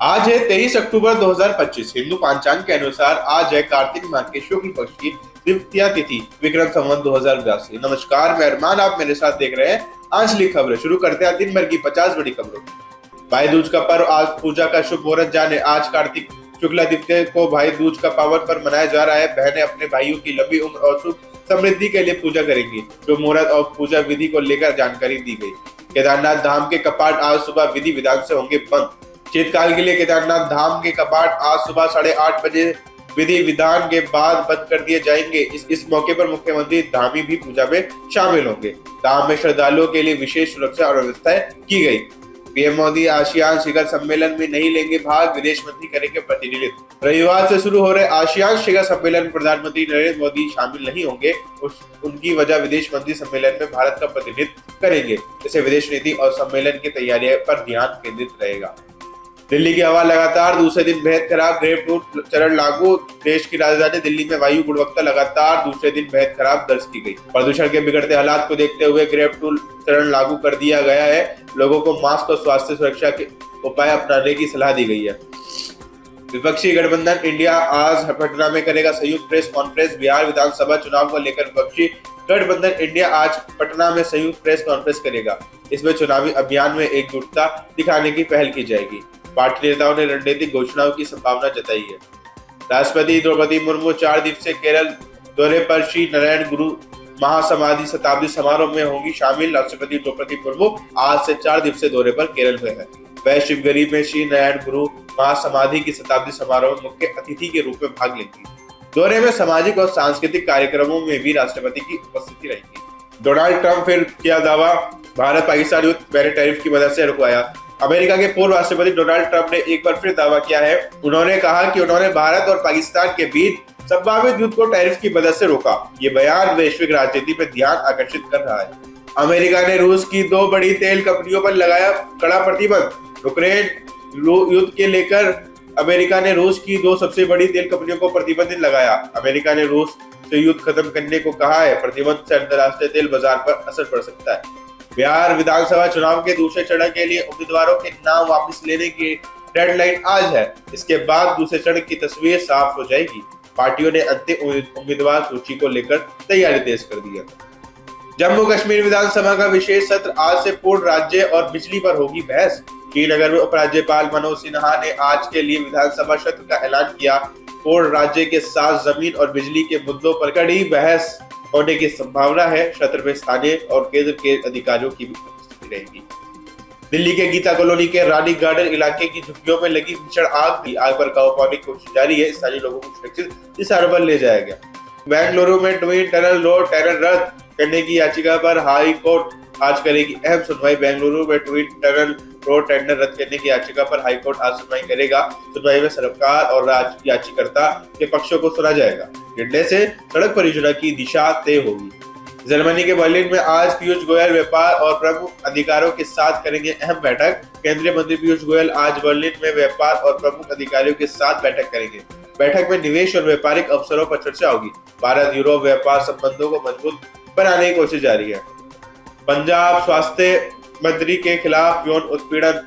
आज है 23 अक्टूबर 2025। हिंदू पंचांग के अनुसार आज है कार्तिक माह के शुक्ल पक्ष की द्वितीया तिथि, विक्रम संवत 2082। नमस्कार, मैं अरमान, आप मेरे साथ देख रहे हैं आंचलिक खबरें। शुरू करते हैं दिन भर की 50 बड़ी खबरों। भाई दूज का पर्व आज पूजा का शुभ मुहूर्त जाने। आज कार्तिक शुक्ला द्वितीया को भाई दूज का पावन पर्व मनाया जा रहा है। बहनें अपने भाइयों की लंबी उम्र और सुख समृद्धि के लिए पूजा करेंगी। शुभ मुहूर्त और पूजा विधि को लेकर जानकारी दी गई। केदारनाथ धाम के कपाट आज सुबह विधि विधान से होंगे बंद। शीतकाल के लिए केदारनाथ धाम के कपाट आज सुबह 8:30 बजे विधि विधान के बाद बंद कर दिए जाएंगे। इस मौके पर मुख्यमंत्री धामी भी पूजा में शामिल होंगे। धाम में श्रद्धालुओं के लिए विशेष सुरक्षा और व्यवस्थाएं की गई। पीएम मोदी आसियान शिखर सम्मेलन में नहीं लेंगे भाग, विदेश मंत्री करेंगे प्रतिनिधित्व। रविवार से शुरू हो रहे आसियान शिखर सम्मेलन में प्रधानमंत्री नरेंद्र मोदी शामिल नहीं होंगे। उनकी वजह विदेश मंत्री सम्मेलन में भारत का प्रतिनिधित्व करेंगे। इससे विदेश नीति और सम्मेलन की तैयारियों पर ध्यान केंद्रित रहेगा। दिल्ली की हवा लगातार दूसरे दिन बेहद खराब, ग्रेड 2 चरण लागू। देश की राजधानी दिल्ली में वायु गुणवत्ता लगातार दूसरे दिन बेहद खराब दर्ज की गई। प्रदूषण के बिगड़ते हालात को देखते हुए ग्रेड 2 चरण लागू कर दिया गया है। लोगों को मास्क और स्वास्थ्य सुरक्षा के उपाय अपनाने की सलाह दी गई है। विपक्षी गठबंधन इंडिया आज पटना में करेगा संयुक्त प्रेस कॉन्फ्रेंस। बिहार विधानसभा चुनाव को लेकर विपक्षी गठबंधन इंडिया आज पटना में संयुक्त प्रेस कॉन्फ्रेंस करेगा। इसमें चुनावी अभियान में एकजुटता दिखाने की पहल की जाएगी। पार्टी नेताओं ने रणनीतिक घोषणाओं की संभावना जताई है। राष्ट्रपति द्रौपदी मुर्मू 4 दिवसीय केरल दौरे पर श्री नारायण गुरु महासमाधि शताब्दी समारोह में होंगी शामिल। राष्ट्रपति द्रौपदी मुर्मू आज से 4 दिवसीय दौरे पर केरल में है। वह शिवगरी में श्री नारायण गुरु महासमाधि की शताब्दी समारोह में मुख्य अतिथि के रूप में भाग लेंगी। दौरे में सामाजिक और सांस्कृतिक कार्यक्रमों में भी राष्ट्रपति की उपस्थिति रहेगी। डोनाल्ड ट्रंप फिर किया दावा, भारत पाकिस्तान युद्ध मैंने टैरिफ की मदद से रुकवाया। अमेरिका के पूर्व राष्ट्रपति डोनाल्ड ट्रंप ने एक बार फिर दावा किया है। उन्होंने कहा कि उन्होंने भारत और पाकिस्तान के बीच संभावित युद्ध को टैरिफ की मदद से रोका। ये बयान वैश्विक राजनीति पर ध्यान आकर्षित कर रहा है। अमेरिका ने रूस की 2 बड़ी तेल कंपनियों पर लगाया कड़ा प्रतिबंध। यूक्रेन युद्ध के लेकर अमेरिका ने रूस की 2 सबसे बड़ी तेल कंपनियों को प्रतिबंध लगाया। अमेरिका ने रूस से युद्ध खत्म करने को कहा है। प्रतिबंध से अंतर्राष्ट्रीय तेल बाजार पर असर पड़ सकता है। बिहार विधानसभा चुनाव के दूसरे चरण के लिए उम्मीदवारों के नाम वापस लेने की डेडलाइन आज है। इसके बाद दूसरे चरण की तस्वीर साफ हो जाएगी। पार्टियों ने अंतिम उम्मीदवार सूची को लेकर तैयारी तेज कर दी है। जम्मू कश्मीर विधानसभा का विशेष सत्र आज से पूर्ण राज्य और बिजली पर होगी बहस। श्रीनगर में उपराज्यपाल मनोज सिन्हा ने आज के लिए विधानसभा सत्र का ऐलान किया। पूर्ण राज्य के साथ जमीन और बिजली के मुद्दों पर कड़ी बहस होने की संभावना है। सत्र में स्थानीय और केंद्र के अधिकारियों की भी उपस्थिति रहेगी। दिल्ली के गीता कॉलोनी के रानी गार्डन इलाके की झुग्गियों में लगी भीषण आग पर काबू पाने की कोशिश जारी है। स्थानीय लोगों को सुरक्षित स्थानों पर ले जाया गया। बेंगलुरु में ट्विन टनल रोड टेंडर रद्द करने की याचिका पर हाई कोर्ट आज करेगी अहम सुनवाई। बेंगलुरु में ट्विन टनल रोड टेंडर रद्द करने की याचिका पर हाईकोर्ट आज सुनवाई करेगा। सुनवाई में सरकार और याचिकाकर्ता के पक्षों को सुना जाएगा। निर्णय से सड़क परियोजना की दिशा तय होगी। जर्मनी के बर्लिन में आज पीयूष गोयल व्यापार और प्रमुख अधिकारियों के साथ करेंगे अहम बैठक। केंद्रीय मंत्री पीयूष गोयल आज बर्लिन में व्यापार और प्रमुख अधिकारियों के साथ बैठक करेंगे। बैठक में निवेश और व्यापारिक अवसरों पर चर्चा होगी। भारत यूरोप व्यापार संबंधों को मजबूत बनाने की कोशिश जारी है। पंजाब स्वास्थ्य मंत्री के खिलाफ यौन उत्पीड़न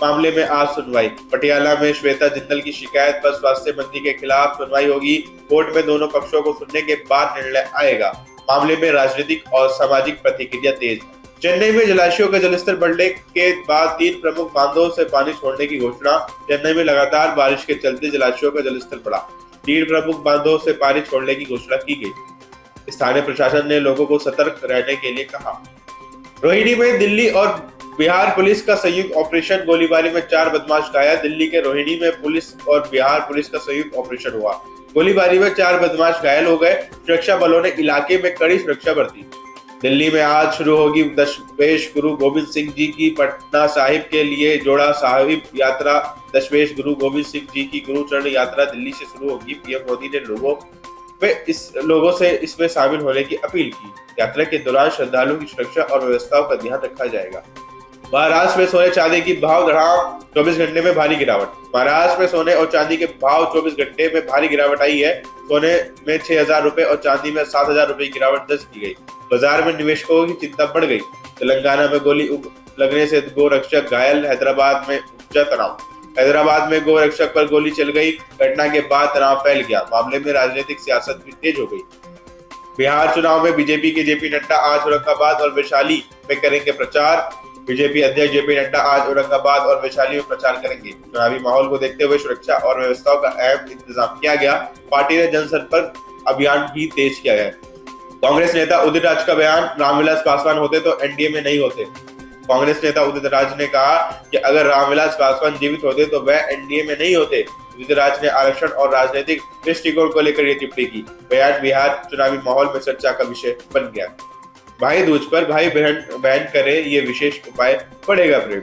मामले में आज सुनवाई। पटियाला में श्वेता जिंदल की शिकायत पर स्वास्थ्य मंत्री के खिलाफ सुनवाई होगी। कोर्ट में दोनों पक्षों को सुनने के बाद निर्णय आएगा। मामले में राजनीतिक और सामाजिक प्रतिक्रिया तेज। चेन्नई में जलाशयों का जलस्तर बढ़ने के बाद 3 प्रमुख बांधों से पानी छोड़ने की घोषणा। चेन्नई में लगातार बारिश के चलते जलाशयों का जलस्तर बढ़ा। 3 प्रमुख बांधों से पानी छोड़ने की घोषणा की गई। स्थानीय प्रशासन ने लोगों को सतर्क रहने के लिए कहा। रोहिणी में दिल्ली और बिहार पुलिस का संयुक्त ऑपरेशन। गोलीबारी में 4 बदमाश घायल। दिल्ली के रोहिणी में पुलिस और बिहार पुलिस का संयुक्त ऑपरेशन हुआ। गोलीबारी में 4 बदमाश घायल हो गए। सुरक्षा बलों ने इलाके में कड़ी सुरक्षा बरती। दिल्ली में आज शुरू होगी दशमेश गुरु गोविंद सिंह जी की पटना साहिब के लिए जोड़ा साहिब यात्रा। दशमेश गुरु गोविंद सिंह जी की गुरु चरण यात्रा दिल्ली से शुरू होगी। पीएम मोदी ने लोगों से इसमें शामिल होने की अपील की। यात्रा के दौरान श्रद्धालुओं की सुरक्षा और व्यवस्थाओं का ध्यान रखा जाएगा। महाराष्ट्र में सोने चांदी की भाव बढ़ाव 24 घंटे में भारी गिरावट। महाराष्ट्र में सोने और चांदी के भाव 24 घंटे में भारी गिरावट आई है। सोने में 6,000 रुपए और चांदी में 7,000 रुपए की गिरावट दर्ज की गई। बाजार में निवेशकों की चिंता बढ़ गई। तेलंगाना में गोली लगने से 2 रक्षक घायल। हैदराबाद में उपजा तनाव। हैदराबाद में गौ रक्षक पर गोली चल गई। घटना के बाद तनाव फैल गया। मामले में राजनीतिक सियासत भी तेज हो गई। बिहार चुनाव में बीजेपी के जेपी नड्डा आज औरंगाबाद और वैशाली में करेंगे प्रचार। बीजेपी अध्यक्ष जेपी नड्डा आज औरंगाबाद और वैशाली में प्रचार करेंगे। चुनावी माहौल को देखते हुए सुरक्षा और व्यवस्थाओं का अहम इंतजाम किया गया। पार्टी ने जनसंपर्क अभियान भी तेज किया है। कांग्रेस नेता उदित राज का बयान, रामविलास पासवान होते तो एनडीए में नहीं होते। कांग्रेस नेता उदित राज ने कहा कि अगर रामविलास पासवान जीवित होते तो वह एनडीए में नहीं होते। उदित राज ने आरक्षण और राजनीतिक दृष्टिकोण को लेकर ये टिप्पणी की। बयान बिहार चुनावी माहौल में चर्चा का विषय बन गया। भाई दूज पर भाई बहन करे ये विशेष उपाय, बढ़ेगा प्रेम।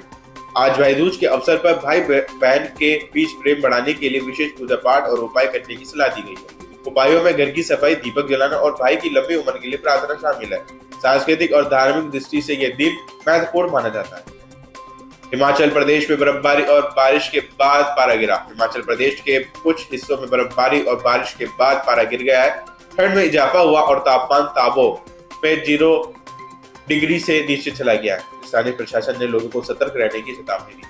आज भाई दूज के अवसर पर भाई बहन के बीच प्रेम बढ़ाने के लिए विशेष पूजा पाठ और उपाय करने की सलाह दी गई है। उपायों में घर की सफाई, दीपक जलाना और भाई की लंबी उम्र के लिए प्रार्थना शामिल है। सांस्कृतिक और धार्मिक दृष्टि से यह दिन महत्वपूर्ण माना जाता है। हिमाचल प्रदेश में बर्फबारी और बारिश के बाद पारा गिरा। हिमाचल प्रदेश के कुछ हिस्सों में बर्फबारी और बारिश के बाद पारा गिर गया है। ठंड में इजाफा हुआ और तापमान ताबो में 0 डिग्री से नीचे चला गया है। स्थानीय प्रशासन ने लोगों को सतर्क रहने की चेतावनी दी।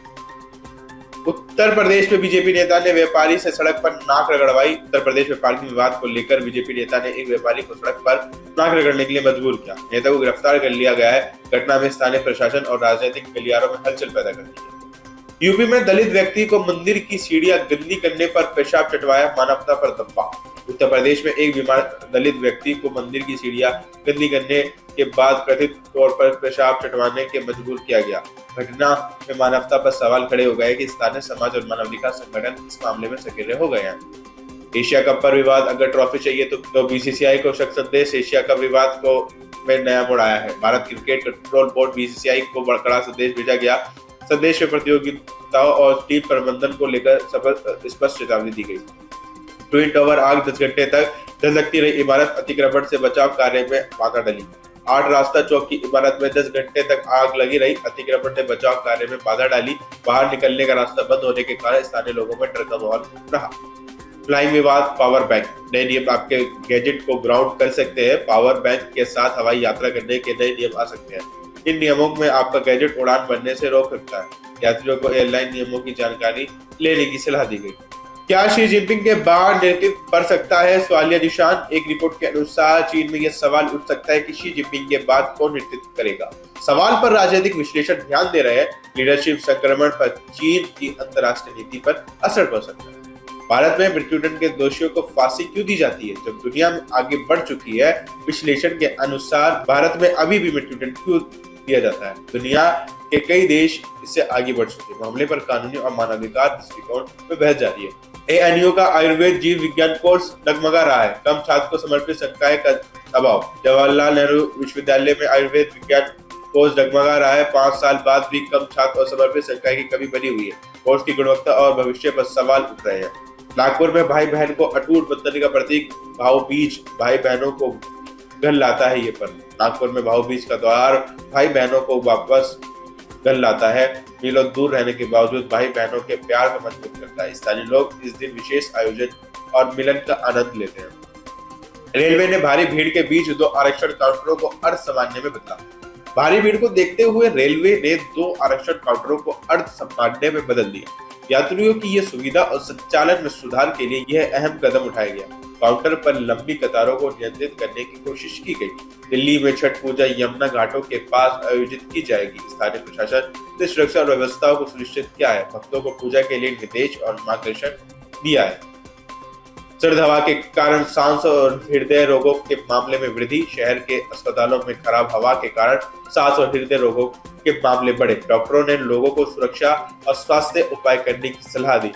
उत्तर प्रदेश में बीजेपी नेता ने व्यापारी से सड़क पर नाक रगड़वाई। उत्तर प्रदेश में पार्किंग विवाद को लेकर बीजेपी नेता ने एक व्यापारी को सड़क पर नाक रगड़ने के लिए मजबूर किया। नेता को गिरफ्तार कर लिया गया है। घटना में स्थानीय प्रशासन और राजनीतिक गलियारों में हलचल पैदा कर दी है। यूपी में दलित व्यक्ति को मंदिर की सीढ़ियां गंदी करने पर पेशाब चटवाया, मानवता पर दब्बा। उत्तर प्रदेश में एक बीमार दलित व्यक्ति को मंदिर की सीढ़ियां गंदी करने के बाद कथित तौर पर पेशाब चटवाने के मजबूर किया गया। घटना में मानवता पर सवाल खड़े हो गए कि स्थानीय समाज और मानवाधिकार संगठन इस मामले में सक्रिय हो गए हैं। एशिया कप पर विवाद, अगर ट्रॉफी चाहिए तो बीसीसीआई को शक संदेश। एशिया कप विवाद को में नया मोड़ आया है। Bharat cricket control board BCCI को बड़ा संदेश भेजा गया। संदेश में प्रतियोगिताओं और टीम प्रबंधन को लेकर स्पष्ट चेतावनी दी गई। ट्विन टावर आग 10 घंटे तक धधकती रही इमारत, अतिक्रमण से बचाव कार्य में बाधा डली। 8 रास्ता चौक की इमारत में 10 घंटे तक आग लगी रही, अतिक्रमण से बचाव कार्य में बाधा डाली। बाहर निकलने का रास्ता बंद होने के कारण स्थानीय लोगों में डर का माहौल रहा। फ्लाइंग विवाद, पावर बैंक, नए नियम आपके गैजेट को ग्राउंड कर सकते हैं। पावर बैंक के साथ हवाई यात्रा करने के नए नियम आ सकते हैं। इन नियमों में आपका गैजेट उड़ान भरने से रोक सकता है। यात्रियों को एयरलाइन नियमों की जानकारी लेने की सलाह दी गई। क्या शी जिनपिंग के बाद नेतृत्व बढ़ सकता है, सवालिया निशान। एक रिपोर्ट के अनुसार चीन में यह सवाल उठ सकता है कि शी जिनपिंग के बाद कौन नेतृत्व करेगा। सवाल पर राजनीतिक विश्लेषक ध्यान दे रहे हैं। लीडरशिप संक्रमण पर चीन की अंतर्राष्ट्रीय नीति पर असर पड़ सकता है। भारत में मृत्युदंड के दोषियों को फांसी क्यों दी जाती है जब दुनिया में आगे बढ़ चुकी है। विश्लेषण के अनुसार भारत में अभी भी मृत्युदंड क्यों दिया जाता है। दुनिया के कई देश इससे आगे बढ़ चुके हैं। मामले पर कानूनी और मानवाधिकार दृष्टिकोण में बहस जारी है। एएनयू का आयुर्वेद जीव विज्ञान कोर्स डगमगा रहा है। कम छात्र को समर्पित संकाय का दबाव। जवाहरलाल नेहरू विश्वविद्यालय में आयुर्वेद विज्ञान कोर्स डगमगा रहा है। 5 साल बाद भी कम छात्र और समर्पित संकाय की कमी बनी हुई है। कोर्स की गुणवत्ता और भविष्य पर सवाल उठ रहे हैं। नागपुर में भाई बहन को अटूट बंधन का प्रतीक भाऊ-बीज भाई बहनों को घर लाता है। ये पर्व नागपुर में भाऊ-बीज का त्योहार भाई बहनों को वापस घर लाता है। मीलों दूर रहने के बावजूद भाई बहनों के प्यार को मजबूत करता है। स्थानीय लोग इस दिन विशेष आयोजन और मिलन का आनंद लेते हैं। रेलवे ने भारी भीड़ के बीच 2 आरक्षण काउंटरों को अर्ध सामान्य में बदला। भारी भीड़ को देखते हुए रेलवे ने 2 आरक्षण काउंटरों को अर्ध सामान्य में बदल दिया। यात्रियों की यह सुविधा और संचालन में सुधार के लिए यह अहम कदम उठाया गया। काउंटर पर लंबी कतारों को नियंत्रित करने की कोशिश की गई। दिल्ली में छठ पूजा यमुना घाटों के पास आयोजित की जाएगी। स्थानीय प्रशासन ने सुरक्षा और व्यवस्थाओं को सुनिश्चित किया है। भक्तों को पूजा के लिए निर्देश और मार्गदर्शन दिया है। सर्द हवा के कारण सांस और हृदय रोगों के मामले में वृद्धि। शहर के अस्पतालों में खराब हवा के कारण सांस और हृदय रोगों के मामले बढ़े। डॉक्टरों ने लोगों को सुरक्षा और स्वास्थ्य उपाय करने की सलाह दी।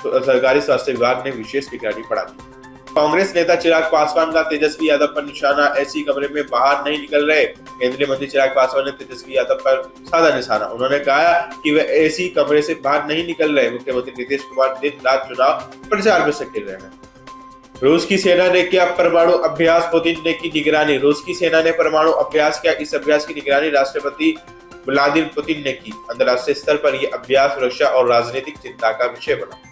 सरकारी स्वास्थ्य विभाग ने विशेष निगरानी बढ़ा दी। कांग्रेस नेता चिराग पासवान का तेजस्वी यादव पर निशाना। ऐसी कमरे में बाहर नहीं निकल रहे। केंद्रीय मंत्री चिराग पासवान ने तेजस्वी यादव पर साधा निशाना। उन्होंने कहा कि वे ऐसी कमरे से बाहर नहीं निकल रहे। मुख्यमंत्री नीतीश कुमार दिन रात चुनाव प्रचार में सक्रिय रहे हैं। रूस की सेना ने किया परमाणु अभ्यास, पुतिन ने की निगरानी। रूस की सेना ने परमाणु अभ्यास किया। इस अभ्यास की निगरानी राष्ट्रपति व्लादिमीर पुतिन ने की। अंतर्राष्ट्रीय स्तर पर यह अभ्यास सुरक्षा और राजनीतिक चिंता का विषय बना।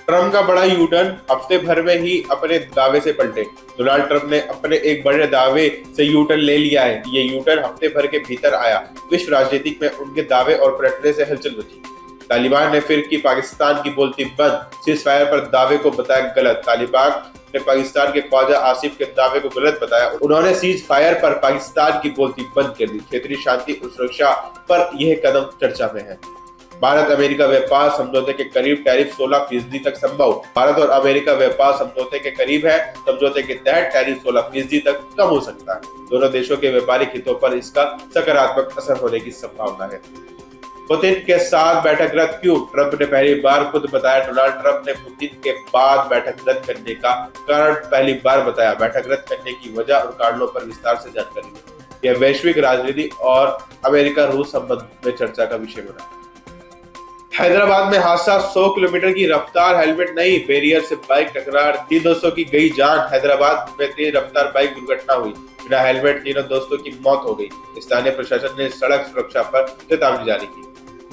ट्रंप का बड़ा यूटर्न, हफ्ते भर में ही अपने दावे से पलटे। डोनाल्ड ट्रंप ने अपने एक बड़े दावे से यूटर्न ले लिया है। ये यूटर्न हफ्ते भर के भीतर आया। विश्व राजनीति में उनके दावे और पलटने से हलचल मची। तालिबान ने फिर की पाकिस्तान की बोलती बंद, सीज फायर पर दावे को बताया गलत। तालिबान ने पाकिस्तान के ख्वाजा आसिफ के दावे को गलत बताया। उन्होंने सीज फायर पर पाकिस्तान की बोलती बंद कर दी। क्षेत्रीय शांति और सुरक्षा पर यह कदम चर्चा में है। भारत अमेरिका व्यापार समझौते के करीब टैरिफ 16% तक संभव। भारत और अमेरिका व्यापार समझौते के करीब है। समझौते के तहत टैरिफ 16% तक कम हो सकता है। दोनों देशों के व्यापारिक हितों पर इसका सकारात्मक असर होने की संभावना है। पुतिन के साथ बैठक रद्द क्यों? ट्रंप ने पहली बार खुद बताया। डोनाल्ड ट्रंप ने पुतिन के बाद बैठक रद्द करने का कारण पहली बार बताया। बैठक रद्द करने की वजह और कारणों पर विस्तार से जानकारी दी। यह वैश्विक राजनीति और अमेरिका रूस संबंध में चर्चा का विषय बना। हैदराबाद में हादसा, 100 किलोमीटर की रफ्तार, हेलमेट नहीं, बैरियर से बाइक टकरार, 3 दोस्तों की गई जान। हैदराबाद में तेज रफ्तार बाइक दुर्घटना हुई, बिना हेलमेट 3 दोस्तों की मौत हो गई। स्थानीय प्रशासन ने सड़क सुरक्षा पर चेतावनी जारी की।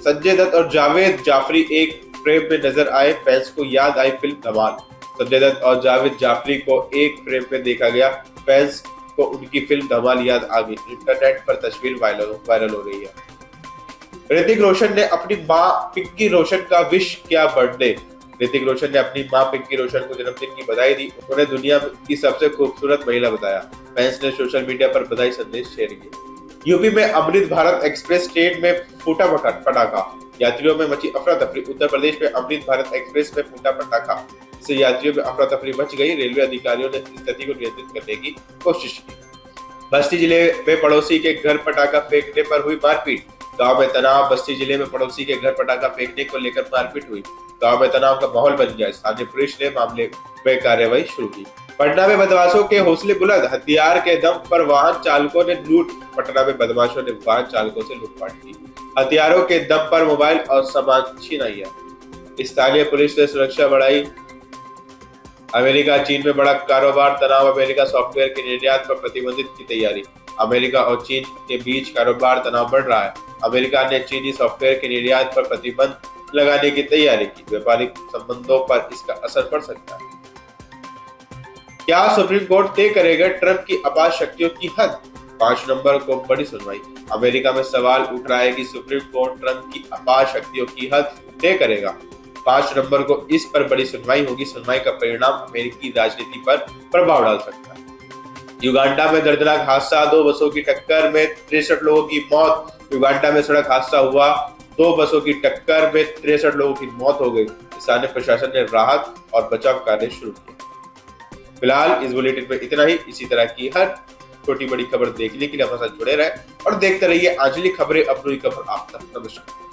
संजय दत्त और जावेद जाफरी एक फ्रेम में नजर आए, फैंस को याद आई फिल्म धमाल। संजय दत्त और जावेद जाफरी को एक फ्रेम में देखा गया, फैंस को उनकी फिल्म धमाल याद आ गई। इंटरनेट पर तस्वीर वायरल हो रही है। ऋतिक रोशन ने अपनी मां पिंकी रोशन का विश किया बर्थडे। ऋतिक रोशन ने अपनी मां पिंकी रोशन को जन्मदिन की बधाई दी। उन्हें दुनिया की सबसे खूबसूरत महिला बताया। फैंस ने सोशल मीडिया पर बधाई संदेश शेयर किए। यूपी में अमृत भारत एक्सप्रेस ट्रेन में फूटा पटाखा, यात्रियों में मची अफरा तफरी। उत्तर प्रदेश में अमृत भारत एक्सप्रेस में फूटा पटाखा, इससे यात्रियों में अफरा तफरी मच गई। रेलवे अधिकारियों ने स्थिति को नियंत्रित करने की कोशिश की। बस्ती जिले में पड़ोसी के घर पटाखा फेंकने पर हुई मारपीट। गांव में तनाव, बस्ती जिले में पड़ोसी के घर पटाखा फेंकने को लेकर मारपीट हुई। गांव में तनाव का माहौल बन गया। स्थानीय पुलिस ने मामले में कार्रवाई शुरू की। पटना में बदमाशों के हौसले बुलंद, हथियार के दम पर वाहन चालकों ने लूट। पटना में बदमाशों ने वाहन चालकों से लूटपाट की। हथियारों के दम पर मोबाइल और सामान छीना। स्थानीय पुलिस ने सुरक्षा बढ़ाई। अमेरिका चीन में बड़ा कारोबार तनाव, अमेरिका सॉफ्टवेयर के निर्यात पर प्रतिबंधित की तैयारी। अमेरिका और चीन के बीच कारोबार तनाव बढ़ रहा है। अमेरिका ने चीनी सॉफ्टवेयर के निर्यात पर प्रतिबंध लगाने की तैयारी की। व्यापारिक संबंधों पर इसका असर पड़ सकता है। क्या सुप्रीम कोर्ट तय करेगा ट्रंप की अपार शक्तियों की हद? 5 नवंबर को बड़ी सुनवाई। अमेरिका में सवाल उठ रहा है कि सुप्रीम कोर्ट ट्रंप की अपार शक्तियों की हद तय करेगा। 5 नवंबर को इस पर बड़ी सुनवाई होगी। सुनवाई का परिणाम अमेरिकी राजनीति पर प्रभाव डाल सकता है। युगांडा में दर्दनाक हादसा, 2 बसों की टक्कर में 63 लोगों की मौत। युगांडा में सड़क हादसा हुआ, 2 बसों की टक्कर में 63 लोगों की मौत हो गई। स्थानीय प्रशासन ने राहत और बचाव कार्य शुरू किए। फिलहाल इस बुलेटिन में इतना ही। इसी तरह की हर छोटी बड़ी खबर देखने के लिए हमारे साथ जुड़े रहे और देखते रहिए आंचलिक खबरें, अपनी खबर आप तक। नमस्कार।